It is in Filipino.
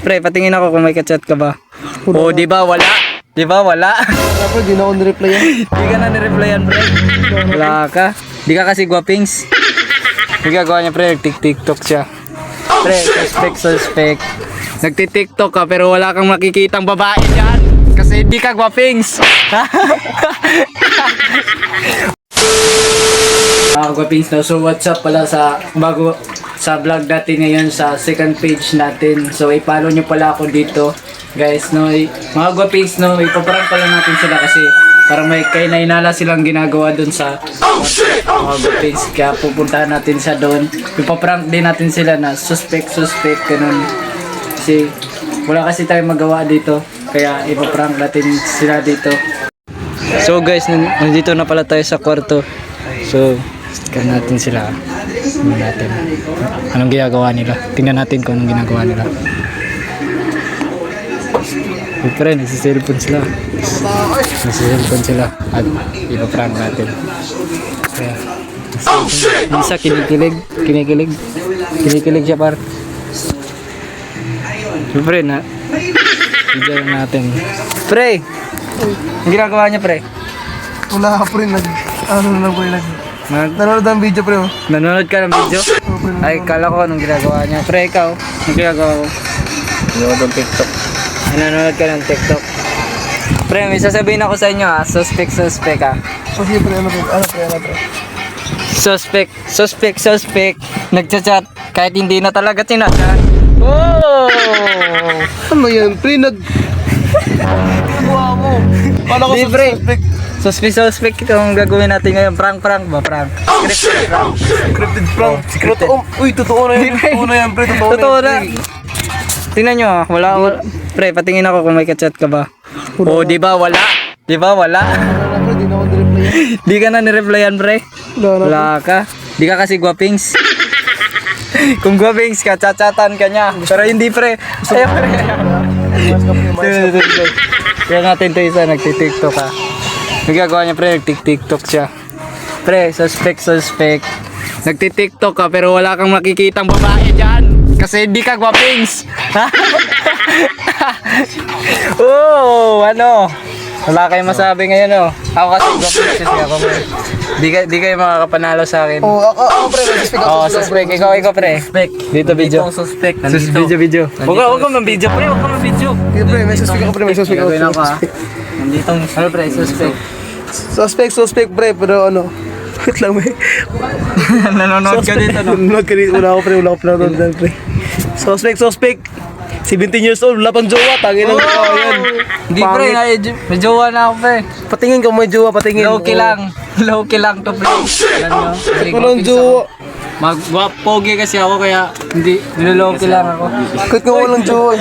Pre, patingin ako kung may kachat ka ba. Oh, di ba wala? Di ba wala? Pre, di na ako nireplyan. Di ka na nireplyan, pre. Wala ka. Di ka kasi guwapings. Yung gagawa niya, pre, nagtik-tiktok siya. Pre, suspect. Nagtitiktok ka pero wala kang makikitang babae dyan. Kasi hindi ka guwapings. Guwapings na. So what's up pala sa bago sa vlog natin ngayon sa second page natin. So i-follow nyo pala ako dito. Guys, no, mga guwapings, no, ipaprank pala natin sila kasi parang may kay nainala silang ginagawa dun sa mga guwapings. Kaya pupuntahan natin siya doon. Ipaprank din natin sila na suspect, ganun. Kasi wala kasi tayong magawa dito. Kaya ipaprank natin sila dito. So guys, nandito na pala tayo sa kwarto. So, tingnan natin sila. Tingnan natin. Anong ginagawa nila? Tingnan natin kung anong ginagawa nila. Siyempre, nagsiselfon sila. Nagsiselfon sila. At ipaprank natin. Kaya, isa kinikilig. Kinikilig siya par. Siyempre, video natin. Pre! Ang ginagawa niya, pre? Wala ka, pre. Nanonood ang video, pre. Nanonood ka ng video? Ay, kala ko anong ginagawa niya. Pre, ikaw, anong ginagawa ko? Nanonood ng TikTok. Nanonood ka ng TikTok. Pre, may sasabihin ako sa inyo ha. Suspect ha. Sige, pre. Ano, pre? Suspect. Nagchat-chat. Kahit hindi na talaga tinachat. Oh! Ano yan, pre? Gawa mo. Paano ko Di, pre. Suspect itong gagawin natin ngayon. Prank ba? Prank. Scripted prank. Uy, totoo na yan. Totoo na. Tingnan nyo ha. Wala. Pre, patingin ako kung may kachat ka ba. Oh, di ba wala? Di ba wala? Pre, di na ako nireplyan. Di ka na nireplyan, pre. Wala ka. Di ka kasi guwapings. Kung guwapings ka, chat-chatan ka niya. Pero hindi, pre. Ayaw, pre. Kaya natin ito isa, nagtitiktok ka. Nagagawa niya, pre, nagtitiktok siya. Pre, suspect. Nagtitiktok ka pero wala kang makikitang babae dyan. Kasi hindi ka guwapings. Oh, ano? Wala kayong masabi ngayon, oh. Ako kasi guwapings kasi ako, pre. Di kayo makakapanalo sa akin. Ako, pre. Suspect ako. Suspect. Ikaw, pre. Dito, video. Suspect. Video. Huwag ka man-video, pre. Huwag ka man-video. Sige, pre. May suspect ako, pre. Gagawin ako, ha. Nandito, ano, pre, Suspect, pre. Pero ano? Wait lang, pre. Nanonood ka dito, no? Nanonood ka dito. Wala ako, pre. Suspect. 17 years old, wala pang jowa. Tangin lang ito, yan. Hindi, pre. May jowa na ako, pre. Patingin ka, may jowa, patingin. Low-key lang to, pre. Alam nyo? Walang jowa. Pogi kasi ako, kaya hindi, nilolow-key lang ako. Kahit nga walang jowa.